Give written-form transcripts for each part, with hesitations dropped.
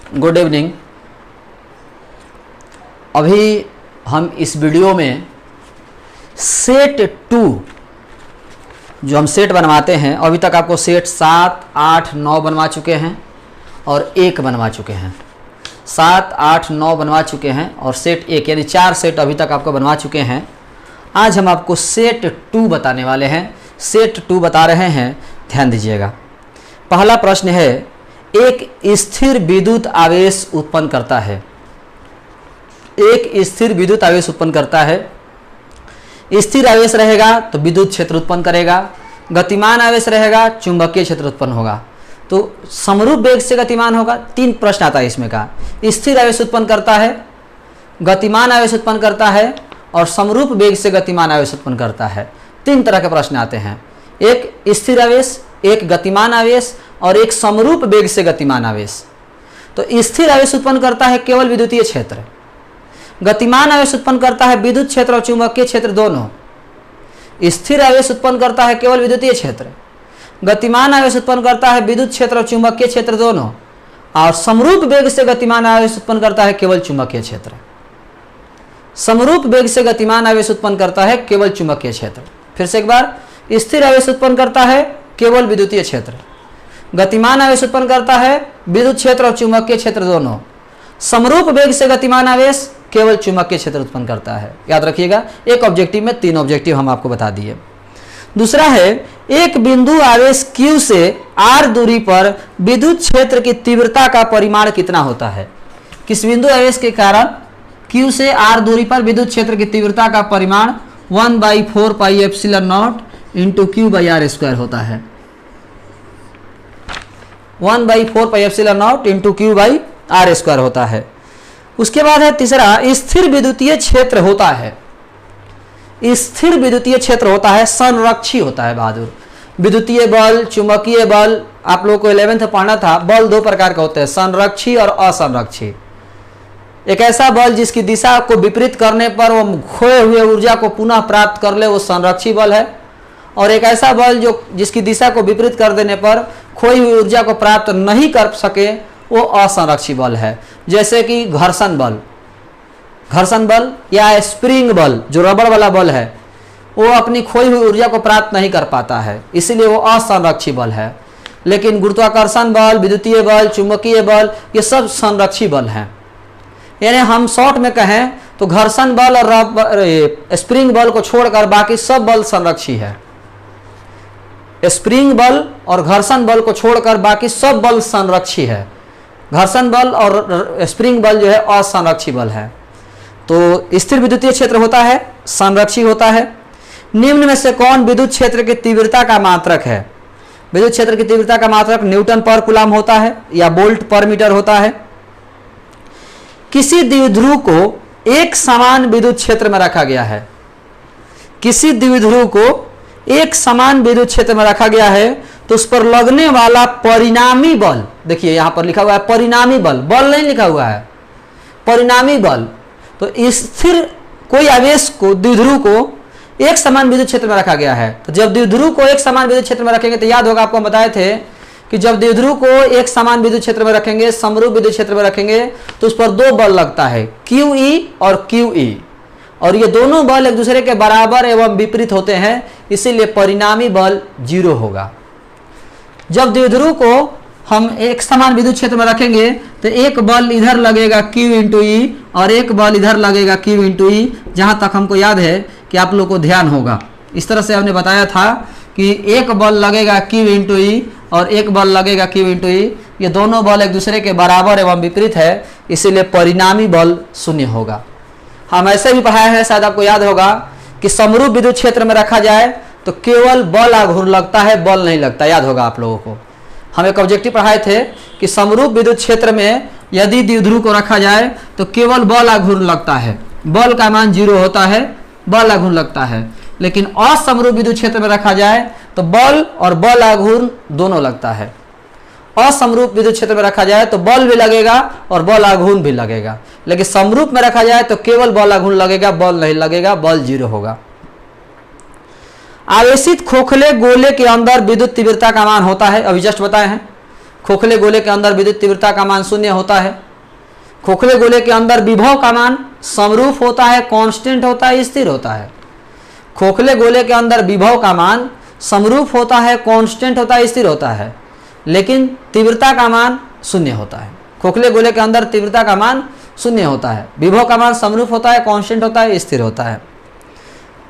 Good evening. अभी हम इस वीडियो में सेट 2 जो हम सेट बनवाते हैं, अभी तक आपको सेट 7, 8, 9 बनवा चुके हैं और 1 बनवा चुके हैं। 7, 8, 9 बनवा चुके हैं और सेट 1 यानी 4 सेट अभी तक आपको बनवा चुके हैं। आज हम आपको सेट 2 बताने वाले हैं। सेट 2 बता रहे हैं, ध्यान दीजिएगा। पहला प्रश्न है, एक स्थिर विद्युत आवेश उत्पन्न करता है। एक स्थिर विद्युत आवेश उत्पन्न करता है। स्थिर आवेश रहेगा तो विद्युत क्षेत्र उत्पन्न करेगा, गतिमान आवेश रहेगा चुंबकीय क्षेत्र उत्पन्न होगा। तो समरूप वेग से गतिमान होगा। 3 प्रश्न आता है इसमें का, स्थिर आवेश उत्पन्न करता है, गतिमान आवेश उत्पन्न करता है और समरूप वेग से गतिमान आवेश उत्पन्न करता है। 3 तरह के प्रश्न आते हैं, एक स्थिर आवेश, एक गतिमान आवेश और एक समरूप वेग से गतिमान आवेश। तो स्थिर आवेश उत्पन्न करता है केवल विद्युतीय क्षेत्र, गतिमान आवेश उत्पन्न करता है विद्युत क्षेत्र और चुंबकीय क्षेत्र दोनों। स्थिर आवेश उत्पन्न करता है केवल विद्युतीय क्षेत्र, गतिमान आवेश उत्पन्न करता है विद्युत क्षेत्र और चुंबकीय क्षेत्र दोनों, और समरूप वेग से गतिमान आवेश उत्पन्न करता है केवल चुंबकीय क्षेत्र। समरूप वेग से गतिमान आवेश उत्पन्न करता है केवल चुंबकीय क्षेत्र। फिर से एक बार, स्थिर आवेश उत्पन्न करता है केवल विद्युतीय क्षेत्र, गतिमान आवेश उत्पन्न करता है विद्युत क्षेत्र और चुंबकीय क्षेत्र दोनों, समरूप वेग से गतिमान आवेश केवल चुंबकीय क्षेत्र उत्पन्न करता है। याद रखिएगा, एक ऑब्जेक्टिव में 3 ऑब्जेक्टिव हम आपको बता दिए। दूसरा है, एक बिंदु आवेश Q से R दूरी पर विद्युत क्षेत्र की तीव्रता का परिमाण कितना होता है। किस बिंदु आवेश के कारण Q से R दूरी पर विद्युत क्षेत्र की तीव्रता का परिमाण 1/4πε0 इंटू Q/R² होता है। 1/4πε0 इंटू Q/R² होता है। उसके बाद है तीसरा, स्थिर विद्युतीय क्षेत्र होता है। स्थिर विद्युतीय क्षेत्र होता है, संरक्षी होता है बहादुर। विद्युतीय बल, चुंबकीय बल, आप लोगों को 11th में पढ़ना था। बल 2 प्रकार का होते हैं, संरक्षी और असंरक्षी। एक ऐसा बल जिसकी दिशा को विपरीत करने पर वो खोए हुए ऊर्जा को पुनः प्राप्त कर ले, वो संरक्षी बल है। और एक ऐसा बल जो जिसकी दिशा को विपरीत कर देने पर खोई हुई ऊर्जा को प्राप्त नहीं कर सके, वो असंरक्षी बल है। जैसे कि घर्षण बल, घर्षण बल या स्प्रिंग बल जो रबड़ वाला बल है, वो अपनी खोई हुई ऊर्जा को प्राप्त नहीं कर पाता है, इसीलिए वो असंरक्षी बल है। लेकिन गुरुत्वाकर्षण बल, विद्युतीय बल, चुंबकीय बल, ये सब संरक्षी बल हैं। यानी हम शॉर्ट में कहें तो घर्षण बल और स्प्रिंग बल को छोड़कर बाकी सब बल संरक्षी है। स्प्रिंग बल और घर्षण बल को छोड़कर बाकी सब बल संरक्षी है। घर्षण बल और स्प्रिंग बल जो है असंरक्षी बल है। तो स्थिर विद्युतीय क्षेत्र होता है, संरक्षी होता है। निम्न में से कौन विद्युत क्षेत्र की तीव्रता का मात्रक है। विद्युत क्षेत्र की तीव्रता का मात्रक न्यूटन पर कूलम होता है या वोल्ट पर मीटर होता है। किसी द्विध्रुव को एक समान विद्युत क्षेत्र में रखा गया है। किसी द्विध्रुव को एक समान विद्युत क्षेत्र में रखा गया है तो उस पर लगने वाला परिणामी बल, देखिए यहां पर लिखा हुआ है परिणामी बल, बल नहीं लिखा हुआ है, परिणामी बल। तो स्थिर कोई आवेश को, द्विध्रुव को एक समान विद्युत क्षेत्र में रखा गया है। तो जब द्विध्रुव को एक समान विद्युत क्षेत्र में रखेंगे तो याद होगा, आपको हम बताए थे कि जब द्विध्रुव को एक समान विद्युत क्षेत्र में रखेंगे, समरूप विद्युत क्षेत्र में रखेंगे, तो उस पर 2 बल लगता है, QE और QE, और ये दोनों बल एक दूसरे के बराबर एवं विपरीत होते हैं, इसीलिए परिणामी बल 0 होगा। जब द्विध्रुव को हम एक समान विद्युत क्षेत्र में रखेंगे तो एक बल इधर लगेगा Q इंटू E और एक बल इधर लगेगा Q इंटू E। जहां तक हमको याद है कि आप लोग को ध्यान होगा, इस तरह से हमने बताया था कि एक बल लगेगा Q इंटू E और एक बल लगेगा Q इंटू E। ये दोनों बल एक दूसरे के बराबर एवं विपरीत है, इसीलिए परिणामी बल 0 होगा। हम ऐसे भी पढ़ाया है, शायद आपको याद होगा कि समरूप विद्युत क्षेत्र में रखा जाए तो केवल बल आघूर्ण लगता है, बल नहीं लगता। याद होगा आप लोगों को, हम एक ऑब्जेक्टिव पढ़ाए थे कि समरूप विद्युत क्षेत्र में यदि द्विध्रुव को रखा जाए तो केवल बल आघूर्ण लगता है, बल का मान 0 होता है, बल आघूर्ण लगता है। लेकिन असमरूप विद्युत क्षेत्र में रखा जाए तो बल और बल आघूर्ण दोनों लगता है। असमरूप विद्युत क्षेत्र में रखा जाए तो बल भी लगेगा और बल आघूर्ण भी लगेगा, लेकिन समरूप में रखा जाए तो केवल बल आघूर्ण लगेगा, बल नहीं लगेगा, बल 0 होगा। आवेशित खोखले गोले के अंदर विद्युत तीव्रता का मान होता है, अभी जस्ट बताए हैं। खोखले गोले के अंदर विद्युत तीव्रता का मान शून्य होता है। खोखले गोले के अंदर विभव का मान समरूप होता है, कांस्टेंट होता है, स्थिर होता है। खोखले गोले के अंदर विभव का मान समरूप होता है, कांस्टेंट होता है, स्थिर होता है, लेकिन तीव्रता का मान शून्य होता है। खोखले गोले के अंदर तीव्रता का मान शून्य होता है, विभव का मान समरूप होता है, कांस्टेंट होता है, स्थिर होता है।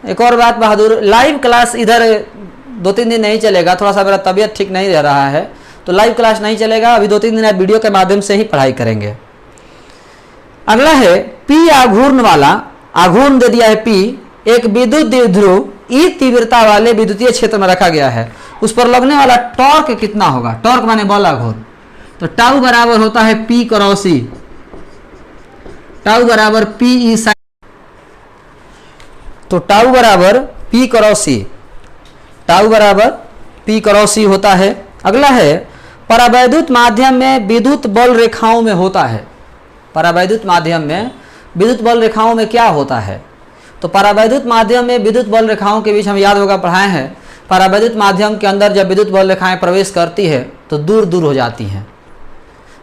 एक और बात बहादुर, लाइव क्लास इधर 2-3 दिन नहीं चलेगा, थोड़ा सा मेरा तबीयत ठीक नहीं रह रहा है, तो लाइव क्लास नहीं चलेगा। अभी 2-3 दिन आप वीडियो के माध्यम से ही पढ़ाई करेंगे। अगला है पी आघूर्ण वाला, आघूर्ण दे दिया है पी, एक विद्युत द्विध्रुव ई तीव्रता वाले विद्युतीय क्षेत्र में रखा गया है, उस पर लगने वाला टॉर्क कितना होगा? टॉर्क माने बल आघूर्ण, तो टाउ बराबर होता है पी क्रॉस ई, टाउ बराबर पी ई साइन, तो टाउ बराबर पी क्रॉस ई, टाउ बराबर पी क्रॉस ई होता है। अगला है परावैद्युत माध्यम में विद्युत बल रेखाओं में होता है। परावैद्युत माध्यम में विद्युत बल रेखाओं में क्या होता है? तो परावैद्युत माध्यम में विद्युत बल रेखाओं के बीच हम याद होगा पढ़ाए हैं, परावैद्युत माध्यम के अंदर जब विद्युत बल रेखाएं प्रवेश करती है तो दूर दूर हो जाती हैं,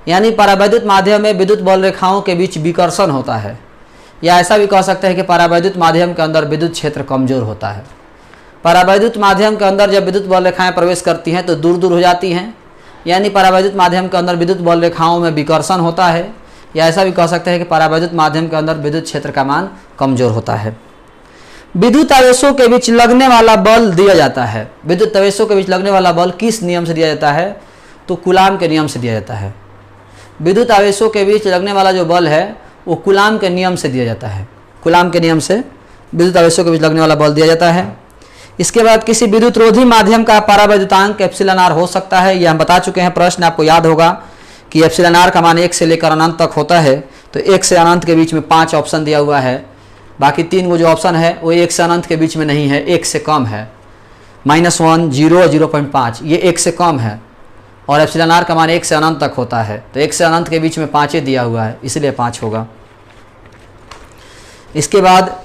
यानी परावैद्युत माध्यम में विद्युत बल रेखाओं के बीच विकर्षण होता है, या ऐसा भी कह सकते हैं कि परावैद्युत माध्यम के अंदर विद्युत क्षेत्र कमजोर होता है। परावैद्युत माध्यम के अंदर जब विद्युत बल रेखाएं प्रवेश करती हैं तो दूर दूर हो जाती हैं, यानी परावैद्युत माध्यम के अंदर विद्युत बल रेखाओं में विकर्षण होता है, या ऐसा भी कह सकते हैं कि परावैद्युत माध्यम के अंदर विद्युत क्षेत्र का मान कमजोर होता है। विद्युत आवेशों के बीच लगने वाला बल दिया जाता है। विद्युत आवेशों के बीच लगने वाला बल किस नियम से दिया जाता है? तो कूलाम के नियम से दिया जाता है। विद्युत आवेशों के बीच लगने वाला जो बल है वो कूलाम के नियम से दिया जाता है। कूलाम के नियम से विद्युत आवेशों के बीच लगने वाला बल दिया जाता है। इसके बाद किसी विद्युत रोधी माध्यम का परावैद्युतांक एप्सिलॉन आर हो सकता है, यह हम बता चुके हैं। प्रश्न आपको याद होगा कि एप्सिलॉन आर का मान 1 से लेकर अनंत तक होता है, तो 1 से अनंत के बीच में 5 ऑप्शन दिया हुआ है, बाकी 3 वो जो ऑप्शन है वो 1 से अनंत के बीच में नहीं है, 1 से कम है, -1, 0 और 0.5, ये 1 से कम है, और एप्सिलॉन आर का मान 1 से अनंत तक होता है, तो 1 से अनंत के बीच में 5 दिया हुआ है, इसलिए 5 होगा। इसके बाद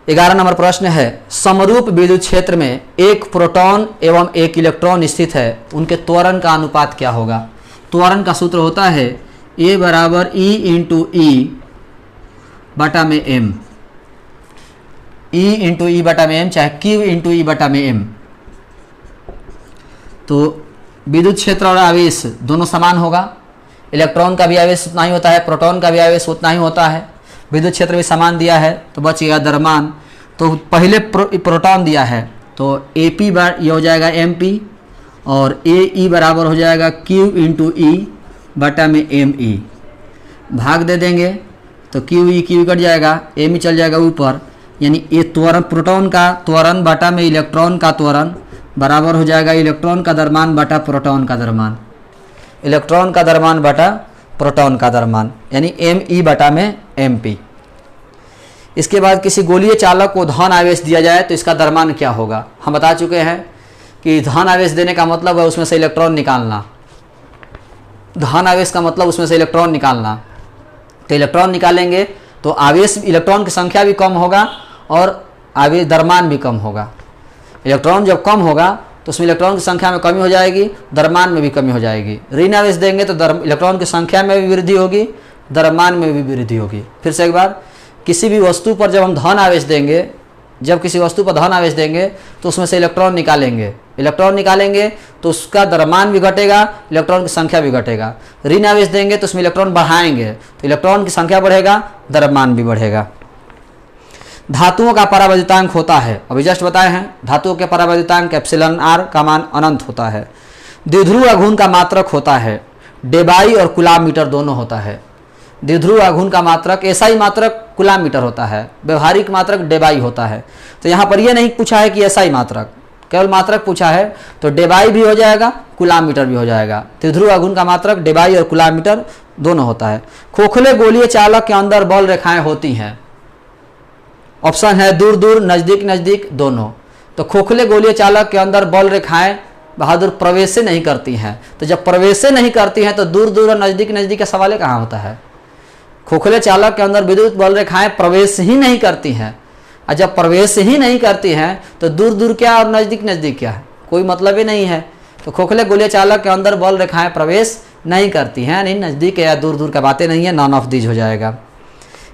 11 नंबर प्रश्न है, समरूप विद्युत क्षेत्र में एक प्रोटॉन एवं एक इलेक्ट्रॉन स्थित है, उनके त्वरण का अनुपात क्या होगा? त्वरण का सूत्र होता है A बराबर E इंटू ई बटा में m, E इंटू ई बटा में m, चाहे Q इंटू ई बटा में m। तो विद्युत क्षेत्र और आवेश दोनों समान होगा, इलेक्ट्रॉन का भी आवेश उतना ही होता है, प्रोटॉन का भी आवेश उतना ही होता है, विद्युत क्षेत्र भी समान दिया है, तो बच गया द्रव्यमान। तो पहले प्रोटॉन दिया है, तो AP ये हो जाएगा MP, और AE बराबर हो जाएगा Q इंटू ई बटा में ME, भाग दे देंगे तो Q कट जाएगा, ME चल जाएगा ऊपर, यानी ये त्वरण, प्रोटॉन का त्वरण बटा में इलेक्ट्रॉन का त्वरण बराबर हो जाएगा इलेक्ट्रॉन का द्रव्यमान बटा प्रोटॉन का द्रव्यमान, इलेक्ट्रॉन का द्रव्यमान बटा प्रोटॉन का द्रव्यमान, यानी ME बटा में MP। इसके बाद किसी गोलीय चालक को धन आवेश दिया जाए तो इसका द्रव्यमान क्या होगा? हम बता चुके हैं कि धन आवेश देने का मतलब है उसमें से इलेक्ट्रॉन निकालना, धन आवेश का मतलब उसमें से इलेक्ट्रॉन निकालना, तो इलेक्ट्रॉन निकालेंगे तो आवेश, इलेक्ट्रॉन की संख्या भी कम होगा और आवेश द्रव्यमान भी कम होगा। इलेक्ट्रॉन जब कम होगा तो उसमें इलेक्ट्रॉन की संख्या में कमी हो जाएगी, द्रव्यमान में भी कमी हो जाएगी। ऋण आवेश देंगे तो इलेक्ट्रॉन की संख्या में भी वृद्धि होगी, द्रव्यमान में भी वृद्धि होगी। फिर से एक बार, किसी भी वस्तु पर जब हम धन आवेश देंगे, जब किसी वस्तु पर धन आवेश देंगे तो उसमें से इलेक्ट्रॉन निकालेंगे, इलेक्ट्रॉन निकालेंगे तो उसका द्रव्यमान भी घटेगा, इलेक्ट्रॉन की संख्या भी घटेगा। ऋण आवेश देंगे तो उसमें इलेक्ट्रॉन बढ़ाएंगे तो इलेक्ट्रॉन की संख्या बढ़ेगा, द्रव्यमान भी बढ़ेगा। धातुओं का परावैद्युतांक होता है, अभी जस्ट बताए हैं, धातुओं के परावैद्युतांक एप्सिलॉन आर का मान अनंत होता है। द्विध्रुव आघूर्ण का मात्रक होता है, डेबाई और कूलाम मीटर दोनों होता है। द्विध्रुव आघूर्ण का मात्रक एसआई मात्रक कूलाम मीटर होता है, व्यवहारिक मात्रक डेबाई होता है। तो यहाँ पर यह नहीं पूछा है कि एसआई मात्रक, केवल मात्रक पूछा है, तो डेबाई भी हो जाएगा, कूलाम मीटर भी हो जाएगा। द्विध्रुव आघूर्ण का मात्रक डेबाई और कूलाम मीटर दोनों होता है। खोखले गोलीय चालक के अंदर बल रेखाएं होती हैं, ऑप्शन है दूर दूर, नजदीक नजदीक, दोनों। तो खोखले गोलीय चालक के अंदर बल रेखाएं बहादुर प्रवेश से नहीं करती हैं, तो जब प्रवेश से नहीं करती हैं तो दूर दूर और नजदीक नजदीक का सवाल कहाँ होता है? खोखले चालक के अंदर विद्युत बल रेखाएं प्रवेश ही नहीं करती हैं, और जब प्रवेश ही नहीं करती हैं तो दूर दूर क्या और नजदीक नजदीक क्या है? कोई मतलब ही नहीं है। तो तो खोखले गोलीय चालक के अंदर बल रेखाएं प्रवेश नहीं करती हैं, नहीं नज़दीक या दूर दूर का बातें नहीं है, नॉन ऑफ दीज हो जाएगा।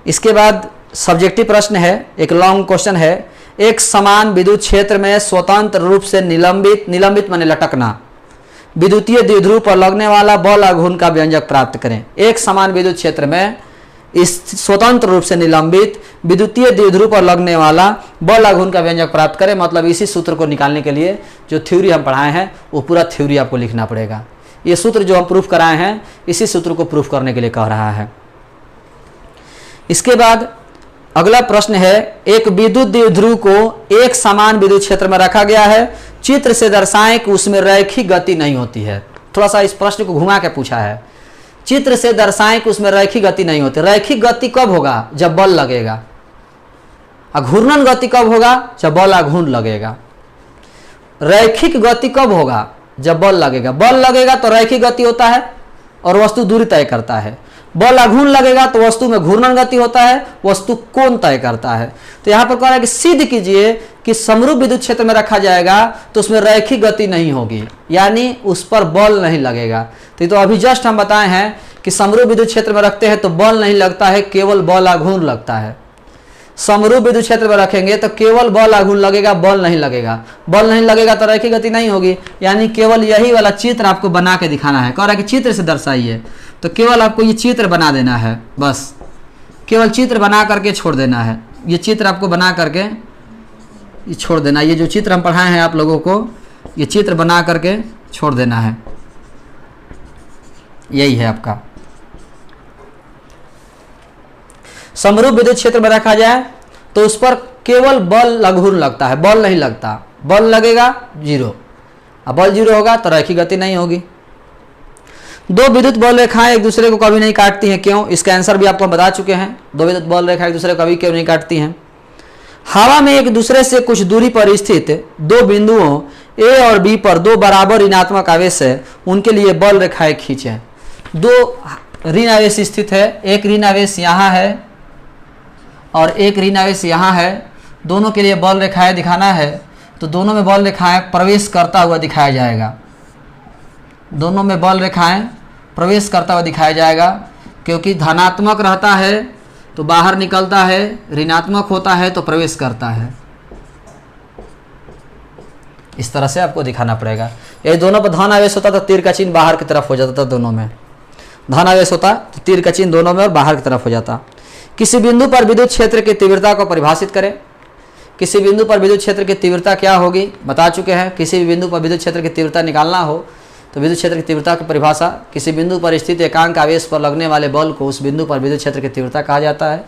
इसके बाद सब्जेक्टिव प्रश्न है, एक लॉन्ग क्वेश्चन है, एक समान विद्युत क्षेत्र में स्वतंत्र रूप से निलंबित माने लटकना विद्युतीय द्विध्रुव पर लगने वाला बल आघूर्ण का व्यंजक प्राप्त करें। एक समान विद्युत क्षेत्र में इस स्वतंत्र रूप से निलंबित विद्युतीय द्विध्रुव पर लगने वाला बल आघूर्ण का व्यंजक प्राप्त करें, मतलब इसी सूत्र को निकालने के लिए जो थ्योरी हम पढ़ाए हैं वो पूरा थ्योरी आपको लिखना पड़ेगा। ये सूत्र जो हम प्रूफ कराए हैं इसी सूत्र को प्रूफ करने के लिए कह रहा है। इसके बाद अगला प्रश्न है, एक विद्युत द्विध्रुव को एक समान विद्युत क्षेत्र में रखा गया है, चित्र से दर्शाएं कि उसमें रैखिक गति नहीं होती है। थोड़ा सा इस प्रश्न को घुमा के पूछा है, चित्र से दर्शाएं कि उसमें रैखिक गति नहीं होती। रैखिक गति कब होगा? जब बल लगेगा। अघूर्णन गति कब होगा? जब बल आघूर्ण लगेगा। रैखिक गति कब होगा? जब बल लगेगा। बल लगेगा तो रैखिक गति होता है और वस्तु दूरी तय करता है। बल आघूर्ण लगेगा तो वस्तु में घूर्णन गति होता है, वस्तु कोण तय करता है। तो यहां पर कह रहा है कि सिद्ध कीजिए कि समरूप विद्युत क्षेत्र में रखा जाएगा तो उसमें रैखिक गति नहीं होगी, यानी उस पर बल नहीं लगेगा। तो अभी जस्ट हम बताए हैं कि समरूप विद्युत क्षेत्र में रखते हैं तो बल नहीं लगता है, केवल बल आघूर्ण लगता है। समरूप विद्युत क्षेत्र में रखेंगे तो केवल बल आघूर्ण लगेगा, बल नहीं लगेगा। बल नहीं लगेगा तो रैखिक गति नहीं होगी, यानी केवल यही वाला चित्र आपको बना के दिखाना है। कह रहा है कि चित्र से दर्शाइए, तो केवल आपको ये चित्र बना देना है, बस केवल चित्र बना करके छोड़ देना है। ये चित्र आपको बना करके ये छोड़ देना। ये जो चित्र हम पढ़ाए हैं आप लोगों को, ये चित्र बना करके छोड़ देना है। यही है आपका। समरूप विद्युत क्षेत्र में रखा जाए तो उस पर केवल बल आघूर्ण लगता है, बल नहीं लगता। बल लगेगा जीरो, अब बल जीरो होगा तो रैखिक गति नहीं होगी। दो विद्युत बल रेखाएं एक दूसरे को कभी नहीं काटती हैं, क्यों? इसका आंसर भी आपको हम बता चुके हैं। दो विद्युत बल रेखाएं एक दूसरे को कभी क्यों नहीं काटती हैं? हवा में एक दूसरे से कुछ दूरी पर स्थित दो बिंदुओं ए और बी पर दो बराबर ऋणात्मक आवेश है, उनके लिए बल रेखाएं खींचें। दो ऋण आवेश स्थित है, एक ऋण आवेश यहाँ है और एक ऋण आवेश यहाँ है। दोनों के लिए बल रेखाएं दिखाना है तो दोनों में बल रेखाएं प्रवेश करता हुआ दिखाया जाएगा। दोनों में बल रेखाएं प्रवेश करता हुआ दिखाया जाएगा, क्योंकि धनात्मक रहता है तो बाहर निकलता है, ऋणात्मक होता है तो प्रवेश करता है। इस तरह से आपको दिखाना पड़ेगा। ये दोनों पर धन आवेश होता तो तीर का चिन्ह बाहर की तरफ हो जाता था। दोनों में धन आवेश होता तो तीर का चिन्ह दोनों में और बाहर की तरफ हो जाता। किसी बिंदु पर विद्युत क्षेत्र की तीव्रता को परिभाषित करें। किसी बिंदु पर विद्युत क्षेत्र की तीव्रता क्या होगी बता चुके हैं। किसी भी बिंदु पर विद्युत क्षेत्र की तीव्रता निकालना हो तो विद्युत क्षेत्र की तीव्रता की परिभाषा, किसी बिंदु पर स्थित एकांक आवेश पर लगने वाले बल को उस बिंदु पर विद्युत क्षेत्र की तीव्रता कहा जाता है।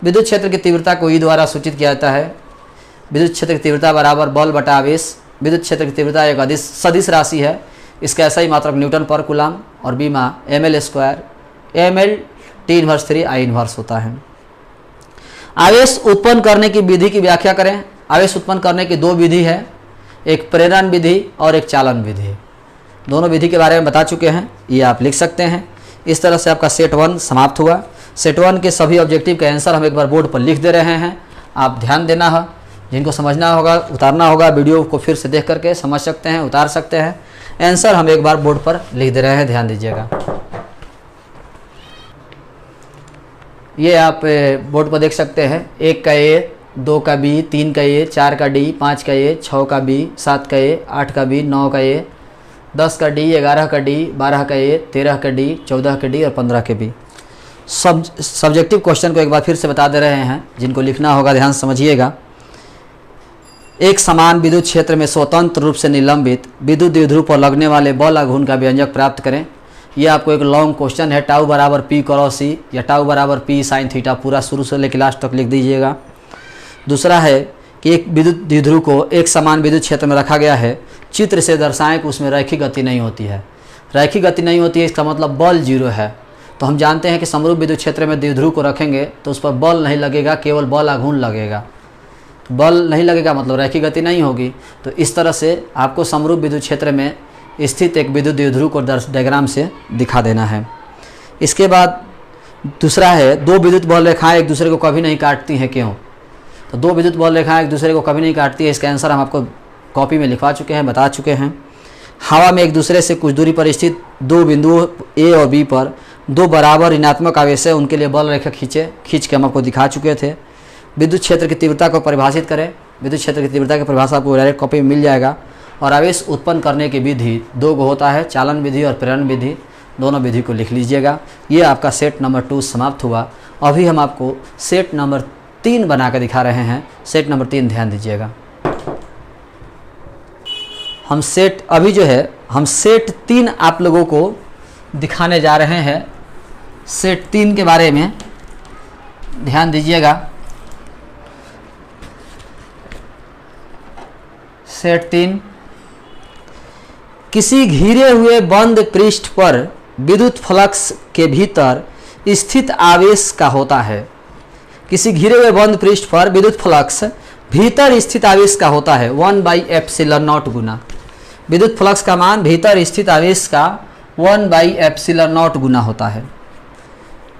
विद्युत क्षेत्र की तीव्रता को ई द्वारा सूचित किया जाता है। विद्युत क्षेत्र की तीव्रता बराबर बल बटा आवेश। विद्युत क्षेत्र की तीव्रता एक सदिश राशि है, इसका ऐसा ही मात्रक न्यूटन पर कूलम और बीमा ml square, ml T−3 I−1 होता है। आवेश उत्पन्न करने की विधि की व्याख्या करें। आवेश उत्पन्न करने की दो विधि है, एक प्रेरण विधि और एक चालन विधि। दोनों विधि के बारे में बता चुके हैं, ये आप लिख सकते हैं। इस तरह से आपका सेट 1 समाप्त हुआ। सेट 1 के सभी ऑब्जेक्टिव के आंसर हम एक बार बोर्ड पर लिख दे रहे हैं, आप ध्यान देना है। जिनको समझना होगा उतारना होगा, वीडियो को फिर से देख करके समझ सकते हैं, उतार सकते हैं। आंसर हम एक बार बोर्ड पर लिख दे रहे हैं, ध्यान दीजिएगा। ये आप बोर्ड पर देख सकते हैं। 1 का A, 2 का B, 3 का A, 4 का D, 5 का A, 6 का B, 7 का A, 8 का B, 9 का A, 10 का D, 11 का D, 12 का A, 13 का D, 14 का D और 15 के B। सब्जेक्टिव क्वेश्चन को एक बार फिर से बता दे रहे हैं, जिनको लिखना होगा ध्यान समझिएगा। एक समान विद्युत क्षेत्र में स्वतंत्र रूप से निलंबित विद्युत द्विध्रुव पर लगने वाले बल आघूर्ण का व्यंजक प्राप्त करें। यह आपको एक लॉन्ग क्वेश्चन है। टाउ बराबर P क्रॉस C या टाउ बराबर P साइन थीटा, पूरा शुरू से लेकर लास्ट तक लिख दीजिएगा। दूसरा है कि एक विद्युत द्विध्रुव को एक समान विद्युत क्षेत्र में रखा गया है, चित्र से दर्शाएं कि उसमें रैखिक गति नहीं होती है। रैखिक गति नहीं होती है इसका मतलब बल जीरो है। तो हम जानते हैं कि समरूप विद्युत क्षेत्र में द्विध्रुव को रखेंगे तो उस पर बल नहीं लगेगा, केवल बल आघूर्ण लगेगा। बल नहीं लगेगा मतलब रैखिक गति नहीं होगी। तो इस तरह से आपको समरूप विद्युत क्षेत्र में स्थित एक विद्युत द्विध्रुव को डायग्राम से दिखा देना है। इसके बाद दूसरा है, दो विद्युत बल रेखाएं एक दूसरे को कभी नहीं काटती हैं, क्यों? तो दो विद्युत बल रेखाएं एक दूसरे को कभी नहीं काटती है, इसका आंसर हम आपको कॉपी में लिखवा चुके हैं, बता चुके हैं। हवा में एक दूसरे से कुछ दूरी पर स्थित दो बिंदुओं ए और बी पर दो बराबर ऋणात्मक आवेश है, उनके लिए बल रेखा खींच के हम आपको दिखा चुके थे। विद्युत क्षेत्र की तीव्रता को परिभाषित करें। विद्युत क्षेत्र की तीव्रता की परिभाषा आपको डायरेक्ट कॉपी में मिल जाएगा। और आवेश उत्पन्न करने की विधि दो गो होता है, चालन विधि और प्रेरण विधि। दोनों विधि को लिख लीजिएगा। ये आपका सेट नंबर 2 समाप्त हुआ। अभी हम आपको सेट नंबर 3 बना कर दिखा रहे हैं। सेट नंबर 3 ध्यान दीजिएगा। हम सेट 3 आप लोगों को दिखाने जा रहे हैं। सेट 3 के बारे में ध्यान दीजिएगा। सेट 3, किसी घिरे हुए बंद पृष्ठ पर विद्युत फ्लक्स के भीतर स्थित आवेश का होता है। किसी घिरे हुए बंद पृष्ठ पर विद्युत फ्लक्स भीतर स्थित आवेश का होता है 1/ε0 गुना। विद्युत फ्लक्स का मान भीतर स्थित आवेश का 1/ε0 गुना होता है।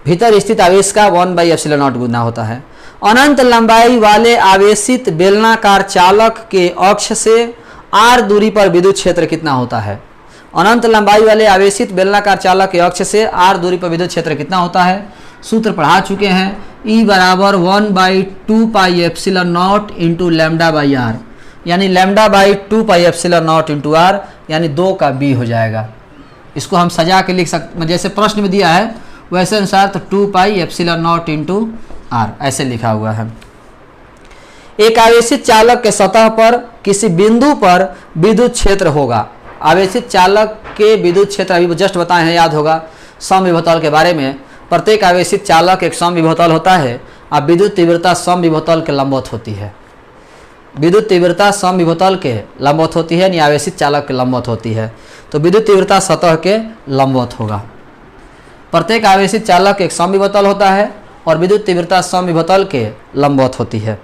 भीतर स्थित आवेश का 1/ε0 गुना होता है। अनंत लंबाई वाले आवेशित बेलनाकार चालक के अक्ष से r दूरी पर विद्युत क्षेत्र कितना होता है। अनंत लंबाई वाले आवेशित बेलनाकार चालक के अक्ष से r दूरी पर विद्युत क्षेत्र कितना होता है। सूत्र पढ़ा चुके हैं। E बराबर 1/2πε0 इंटू λ/r, यानी λ/2πε0 इंटू r, यानी 2 का b हो जाएगा। इसको हम सजा के लिख सकते, जैसे प्रश्न में दिया है वैसे अनुसार, तो 2πε0 इंटू r ऐसे लिखा हुआ है। एक आवेशित चालक के सतह पर किसी बिंदु पर विद्युत क्षेत्र होगा। आवेशित चालक के विद्युत क्षेत्र अभी जस्ट बताए हैं, याद होगा समविभव के बारे में। प्रत्येक आवेशित चालक एक समविभव होता है। अब विद्युत तीव्रता समविभव के लंबवत होती है। विद्युत तीव्रता समविभव के लंबवत होती है, यानी आवेशित चालक के लंबवत होती है। तो विद्युत तीव्रता सतह के लंबवत होगा। प्रत्येक आवेशित चालक एक समविभव होता है और विद्युत तीव्रता समविभव के लंबवत होती है।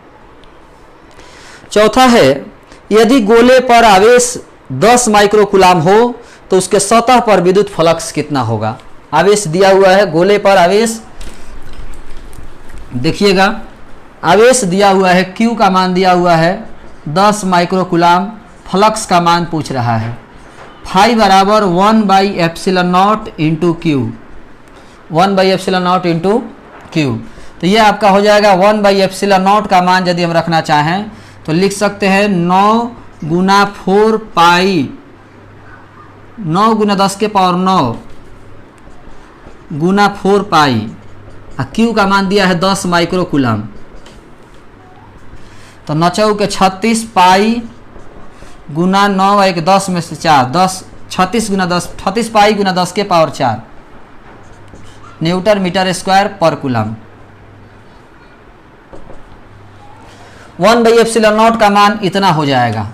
चौथा है, यदि गोले पर आवेश 10 माइक्रोकूलाम हो तो उसके सतह पर विद्युत फ्लक्स कितना होगा। आवेश दिया हुआ है, गोले पर आवेश देखिएगा, आवेश दिया हुआ है, Q का मान दिया हुआ है 10 माइक्रोकूलाम, फ्लक्स का मान पूछ रहा है। फाई बराबर 1/ε0 इंटू क्यू, 1/ε0 इंटू क्यू। तो ये आपका हो जाएगा 1/ε0 का मान यदि हम रखना चाहें तो लिख सकते हैं 9 गुना 4 पाई, 9 गुना 10 के पावर 9 गुना 4 पाई। क्यू का मान दिया है 10 माइक्रोकूलाम, तो 9 के 36 पाई गुना 9 1 10 में से 4, 10 36 गुना 10, 36 पाई गुना 10 के पावर 4 न्यूटन मीटर स्क्वायर पर कूलम। 1/ε0 का मान इतना हो जाएगा।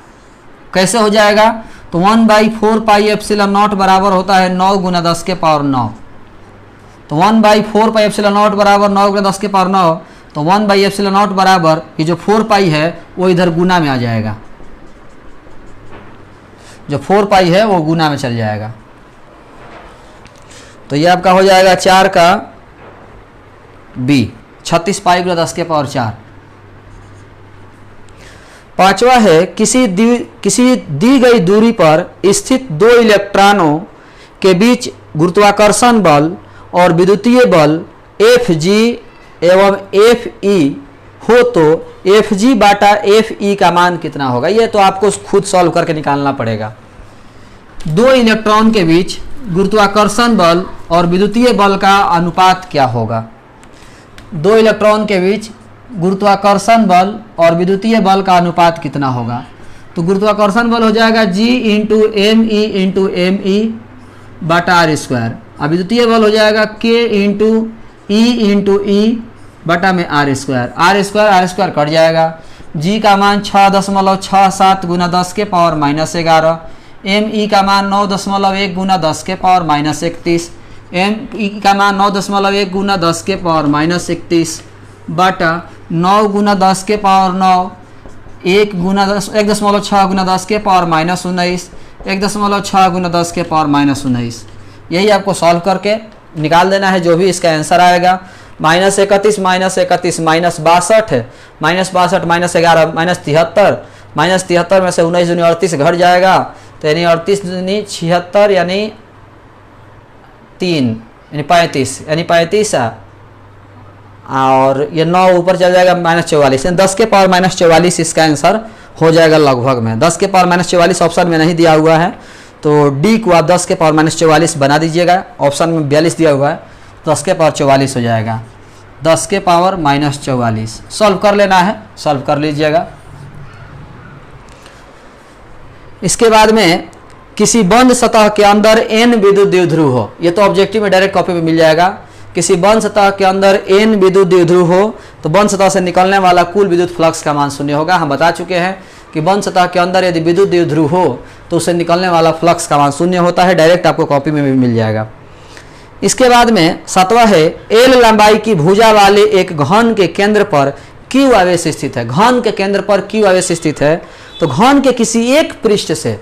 कैसे हो जाएगा, तो 1/4πε0 बराबर होता है 9 गुना 10 के पावर 9। तो 1/4πε0 बराबर 9 गुना 10 के पावर 9, तो 1/ε0 बराबर ये जो 4 पाई है वो इधर गुना में आ जाएगा। जो 4 पाई है वो गुना में चल जाएगा। तो ये आपका हो जाएगा 4 का b, 36 पाई गुना 10 के पावर 4। पांचवा है, किसी दी गई दूरी पर स्थित दो इलेक्ट्रॉनों के बीच गुरुत्वाकर्षण बल और विद्युतीय बल Fg एवं Fe हो तो Fg बाटा Fe का मान कितना होगा। ये तो आपको खुद सॉल्व करके निकालना पड़ेगा। दो इलेक्ट्रॉन के बीच गुरुत्वाकर्षण बल और विद्युतीय बल का अनुपात क्या होगा। दो इलेक्ट्रॉन के बीच गुरुत्वाकर्षण बल और विद्युतीय बल का अनुपात कितना होगा। तो गुरुत्वाकर्षण बल हो जाएगा G into M E into M E बटा आर स्क्वायर, और विद्युतीय बल हो जाएगा K इंटू ई बटा में आर स्क्वायर कट जाएगा। G का मान 6.67 गुना 10 के पावर -11, एम ई का मान 9.1 गुना 10 के पावर -31, एम ई का मान 9.1 गुना 10 के पावर -31 बटा 9 गुना 10 के पावर 9, 1.6 गुना 10 के पावर -19, 1.6 गुना 10 के पावर -19। यही आपको सॉल्व करके निकाल देना है जो भी इसका आंसर आएगा। -31 -31 -62 -62 -11 -73 में से 19 38 घट जाएगा तो यानी 38 दूनी 76 यानी 3 यानी 35 यानी 35 और ये 9 ऊपर चल जाएगा -44 यानी 10 के पावर -44 इसका आंसर हो जाएगा लगभग में। 10 के पावर -44 ऑप्शन में नहीं दिया हुआ है, तो डी को आप 10 के पावर -44 बना दीजिएगा। ऑप्शन में 42 दिया हुआ है, 10 के पावर 44 हो जाएगा। 10 के पावर -44 सॉल्व कर लेना है, सॉल्व कर लीजिएगा। इसके बाद में किसी बंद सतह के अंदर n विद्युत द्विध्रुव हो, ये तो ऑब्जेक्टिव में डायरेक्ट कॉपी में मिल जाएगा। किसी बंद सतह के अंदर n विद्युत द्विध्रुव हो तो बंद सतह से निकलने वाला कुल विद्युत फ्लक्स का मान शून्य होगा। हम बता चुके हैं कि बंद सतह के अंदर यदि विद्युत द्विध्रुव हो तो उससे निकलने वाला फ्लक्स का मान शून्य होता है, डायरेक्ट आपको कॉपी में भी मिल जाएगा। इसके बाद में 7वां है एल लंबाई की भुजा वाले एक घन के केंद्र पर Q आवेश स्थित है। घन के केंद्र पर Q आवेश स्थित है, तो घन के किसी एक पृष्ठ से,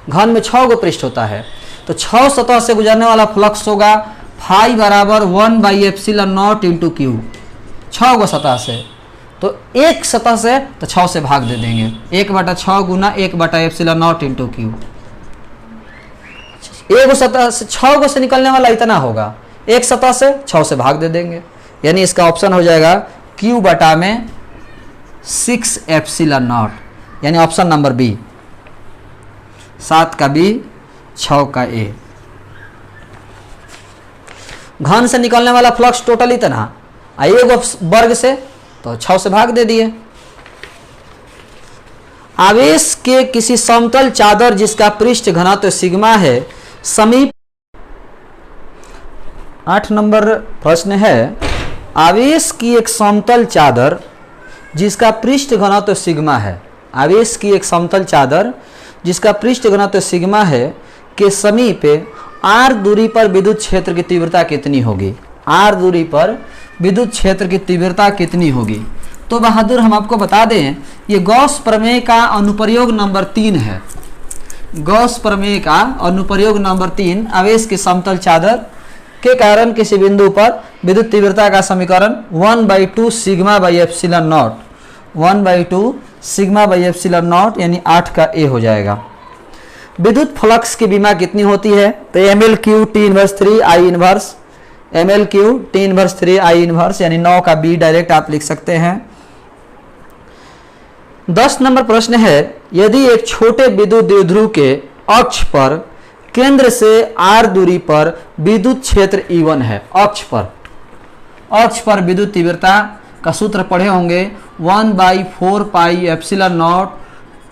घन में 6 गो पृष्ठ होता है, तो 6 सतह से गुजरने वाला फ्लक्स होगा फाई बराबर 1/ε0 इंटू Q। 6 गो सतह से, तो एक सतह से तो 6 से भाग दे देंगे, 1/6 गुना 1/ε0 इंटू Q। एक सतह से 6 गो से निकलने वाला इतना होगा, एक सतह से 6 से भाग दे देंगे, यानी इसका ऑप्शन हो जाएगा Q बटा में 6ε0, यानी ऑप्शन नंबर बी, 7 का बी 6 का ए। घन से निकलने वाला फ्लक्स टोटल इतना, एक वर्ग से तो 6 से भाग दे दिए। आवेश के किसी समतल चादर जिसका पृष्ठ घनत्व सिग्मा है समीप। 8 नंबर प्रश्न है, आवेश की एक समतल चादर जिसका पृष्ठ घनत्व सिग्मा है, आवेश की एक समतल चादर जिसका पृष्ठ घनत्व सिग्मा है के समीप r दूरी पर विद्युत क्षेत्र की तीव्रता कितनी होगी। r दूरी पर विद्युत क्षेत्र की तीव्रता कितनी होगी। तो बहादुर हम आपको बता दें, ये गॉस प्रमेय का अनुप्रयोग नंबर 3 है। गॉस प्रमेय का अनुप्रयोग नंबर 3, आवेश की समतल चादर के कारण किसी बिंदु पर विद्युत तीव्रता का समीकरण 1/2 sigma by epsilon not, 1/2 sigma by epsilon not यानी 8 का ए हो जाएगा। विद्युत फ्लक्स की विमा कितनी होती है, तो ml/q T inverse 3 I inverse, ml/q T inverse 3 I inverse यानी 9 का बी डायरेक्ट आप लिख सकते हैं। 10 नंबर प्रश्न है, यदि एक छोटे विद्युत द्विध्रुव के अक्ष पर केंद्र से r दूरी पर विद्युत क्षेत्र E1 है, अक्ष पर विद्युत तीव्रता का सूत्र पढ़े होंगे 1/4 पाई एप्सिलॉन नॉट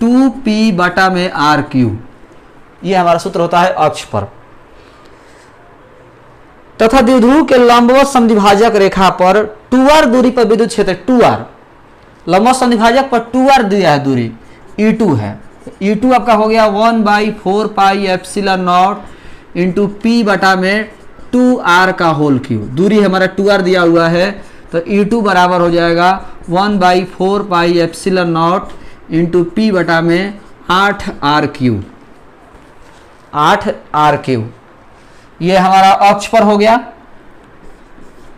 2p बटा में r/q, ये हमारा सूत्र होता है अक्ष पर। तथा द्विध्रुव के लंबवत समद्विभाजक रेखा पर 2r दूरी पर विद्युत क्षेत्र 2r, लंबवत समद्विभाजक पर 2r दिया है दूरी, E2 है, E2 आपका हो गया 1/4 pi epsilon nought into p बटा में 2r का होल क्यूब। दूरी हमारा 2r दिया हुआ है, तो E2 बराबर हो जाएगा 1/4 pi epsilon nought into p बटा में 8r/3, 8r/3। ये हमारा अक्ष पर हो गया,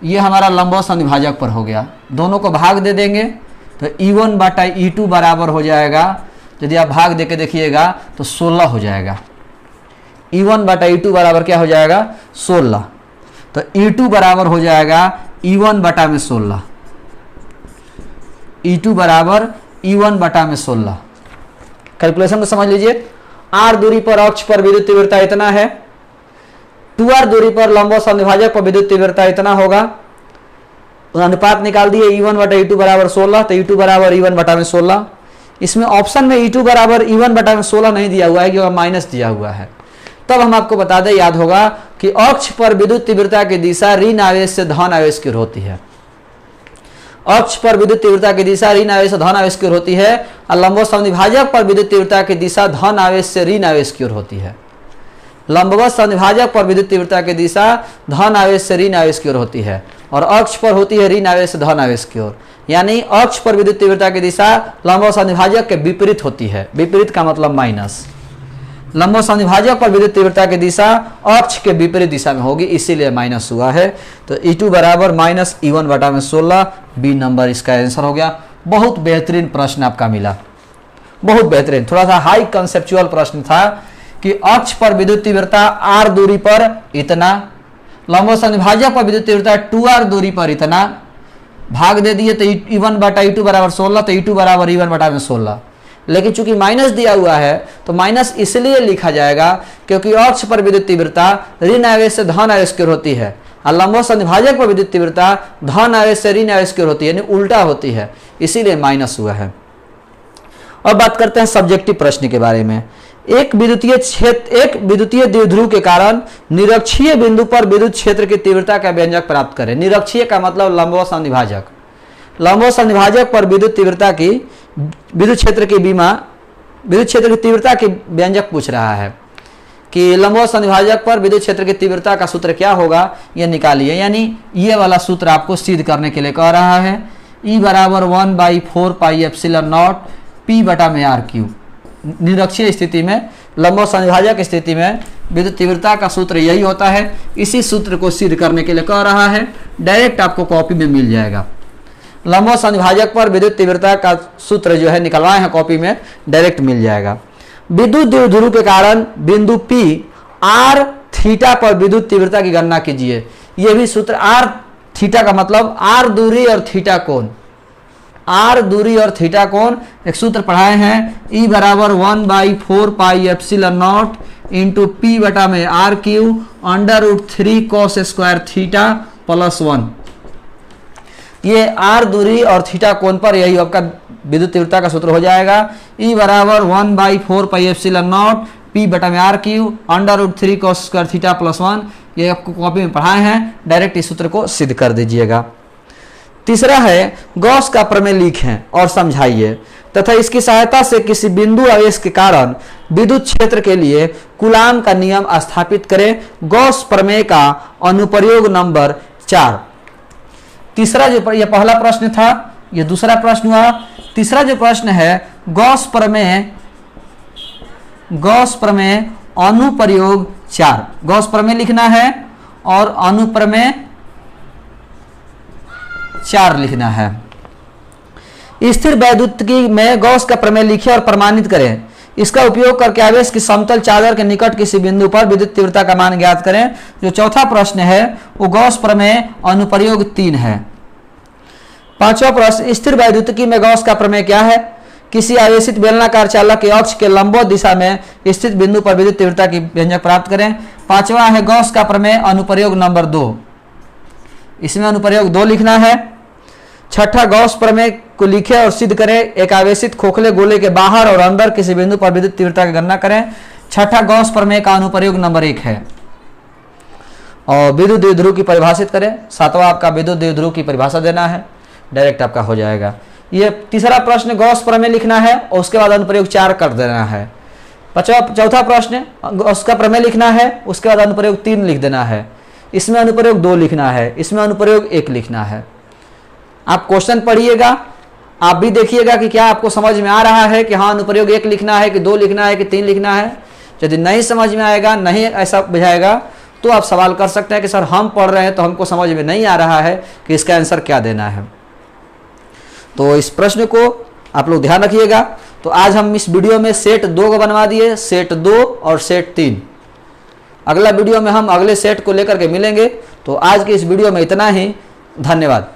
ये हमारा लंबवत समद्विभाजक पर हो गया, दोनों को भाग दे देंगे तो E1 बटा E2 बराबर हो जाएगा, यदि आप भाग दे के देखिएगा तो 16 हो जाएगा। E1 बटा E2 बराबर क्या हो जाएगा 16, तो E2 बराबर हो जाएगा E1 बटा में 16, E2 बराबर E1 बटा में 16। कैलकुलेशन को समझ लीजिए, r दूरी पर अक्ष पर विद्युत तीव्रता इतना है, 2r दूरी पर लंबवत समद्विभाजक पर विद्युत तीव्रता इतना होगा, अनुपात निकाल दिए E1 बटा E2 बराबर 16, तो E2 बराबर E1 बटा में 16। इसमें ऑप्शन में E2 बराबर E1 बटा में 16 नहीं दिया हुआ है क्योंकि माइनस दिया हुआ है। तब हम आपको बता दें, याद होगा कि अक्ष पर विद्युत तीव्रता की दिशा ऋण आवेश से धन आवेश की ओर होती है, अक्ष पर विद्युत तीव्रता की दिशा ऋण आवेश से धन आवेश की ओर होती है, और लंबवत समद्विभाजक पर विद्युत तीव्रता की दिशा धन आवेश से ऋण आवेश की ओर होती है। लंबवत समद्विभाजक पर विद्युत तीव्रता की दिशा धन आवेश से ऋण आवेश की ओर होती है, और अक्ष पर होती है ऋण आवेश से धन आवेश की ओर, यानी अक्ष पर विद्युत तीव्रता की दिशा लंबवत समद्विभाजक के विपरीत होती है। विपरीत का मतलब माइनस, लंबवत समद्विभाजक पर विद्युत तीव्रता की दिशा अक्ष के विपरीत दिशा में होगी, इसीलिए माइनस हुआ है। तो E2 बराबर माइनस E1 बटा में 16, बी नंबर इसका आंसर हो गया। बहुत बेहतरीन प्रश्न आपका मिला, बहुत बेहतरीन, थोड़ा सा हाई कंसेप्चुअल प्रश्न था, कि अक्ष पर विद्युत तीव्रता r दूरी पर इतना, लंबवत समद्विभाजक पर विद्युत तीव्रता 2r दूरी पर इतना, भाग दे दिए तो E1 बटा E2 बराबर 16, तो E2 बराबर E1 बटा में 16। लेकिन चूंकि माइनस दिया हुआ है तो माइनस इसलिए लिखा जाएगा क्योंकि अक्ष पर विद्युत तीव्रता ऋण आवेश से धन आवेश की ओर होती है और लंबवत समद्विभाजक पर विद्युत तीव्रता धन आवेश से ऋण आवेश की ओर होती है, यानी उल्टा होती है, इसीलिए माइनस हुआ है। अब बात करते हैं सब्जेक्टिव प्रश्न के बारे में। एक विद्युतीय द्विध्रुव के कारण निरक्षीय बिंदु पर विद्युत क्षेत्र की तीव्रता का व्यंजक प्राप्त करें। निरक्षीय का मतलब लंबवत समद्विभाजक। लंबवत समद्विभाजक पर विद्युत तीव्रता की विद्युत क्षेत्र की तीव्रता की व्यंजक पूछ रहा है कि लंबवत समद्विभाजक पर विद्युत क्षेत्र की तीव्रता का सूत्र क्या होगा, यह निकालिए। यानी ये वाला सूत्र आपको सिद्ध करने के लिए कह रहा है, E बराबर 1/4 पाई एप्सिलॉन नॉट P बटा में आर क्यू। निरक्षीय स्थिति में, लंबवत समद्विभाजक स्थिति में विद्युत तीव्रता का सूत्र यही होता है। इसी सूत्र को सिद्ध करने के लिए कह रहा है, डायरेक्ट आपको कॉपी में मिल जाएगा। लंबवत समद्विभाजक पर विद्युत तीव्रता का सूत्र जो है निकलवाए हैं कॉपी में, डायरेक्ट मिल जाएगा। विद्युत द्विध्रुव के कारण बिंदु P r थीटा पर विद्युत तीव्रता की गणना कीजिए। यह भी सूत्र, r थीटा का मतलब r दूरी और थीटा कोण, r दूरी और थीटा कोण एक सूत्र पढ़ाए हैं, E बराबर 1/4 pi epsilon nought into P बटा में R Q √3 cos square theta plus 1। ये r दूरी और थीटा कोण पर यही आपका विद्युत तीव्रता का सूत्र हो जाएगा। E बराबर 1/4 पाई एप्सिलॉन नॉट P बटा में R Q √3 cos square theta plus 1। ये आपको कॉपी में पढ़ाए हैं, डायरेक्ट इस सूत्र को सिद्ध कर दीजिएगा। तीसरा है, गॉस का प्रमेय लिखें और समझाइए तथा इसकी सहायता से किसी बिंदु आवेश के कारण विद्युत क्षेत्र के लिए कूलाम का नियम स्थापित करें। गॉस प्रमेय का अनुप्रयोग नंबर 4। तीसरा जो यह पहला प्रश्न था, यह दूसरा प्रश्न हुआ। तीसरा जो प्रश्न है, गॉस प्रमेय अनुप्रयोग 4। गॉस प्रमेय लिखना है और अनुप्रमेय 4 लिखना है। स्थिर वैद्युतिकी में गॉस का प्रमेय लिखें और प्रमाणित करें। इसका उपयोग करके आवेश की समतल चादर के निकट किसी बिंदु पर विद्युत तीव्रता का मान ज्ञात करें। जो चौथा प्रश्न है वो गॉस प्रमेय अनुप्रयोग 3 है। पांचवा प्रश्न, स्थिर वैद्युतिकी में गॉस का प्रमेय क्या है? किसी आवेशित बेलनाकार चालक के अक्ष के लंबवत दिशा में स्थित बिंदु पर विद्युत तीव्रता की व्यंजक प्राप्त करें। पांचवा है गॉस का प्रमेय अनुप्रयोग नंबर 2। इसमें अनुप्रयोग 2 लिखना है। छठा, गॉस प्रमेय को लिखें और सिद्ध करें। एक आवेशित खोखले गोले के बाहर और अंदर किसी बिंदु पर विद्युत तीव्रता की गणना करें। छठा गॉस प्रमेय का अनुप्रयोग नंबर 1 है। और विद्युत द्विध्रुव की परिभाषित करें। सातवां आपका विद्युत द्विध्रुव की परिभाषा देना है, डायरेक्ट आपका हो जाएगा। ये तीसरा प्रश्न गॉस प्रमेय लिखना है और उसके बाद अनुप्रयोग 4 कर देना है। चौथा प्रश्न गॉस का प्रमेय लिखना है, उसके बाद अनुप्रयोग 3 लिख देना है। इसमें अनुप्रयोग 2 लिखना है, इसमें अनुप्रयोग 1 लिखना है। आप क्वेश्चन पढ़िएगा, आप भी देखिएगा कि क्या आपको समझ में आ रहा है कि हाँ अनुप्रयोग 1 लिखना है कि 2 लिखना है कि 3 लिखना है। यदि नहीं समझ में आएगा, नहीं ऐसा बुझाएगा, तो आप सवाल कर सकते हैं कि सर हम पढ़ रहे हैं तो हमको समझ में नहीं आ रहा है कि इसका आंसर क्या देना है। तो इस प्रश्न को आप लोग ध्यान रखिएगा। तो आज हम इस वीडियो में सेट 2 को बनवा दिए, सेट 2 और सेट 3। अगला वीडियो में हम अगले सेट को लेकर के मिलेंगे। तो आज की इस वीडियो में इतना ही, धन्यवाद।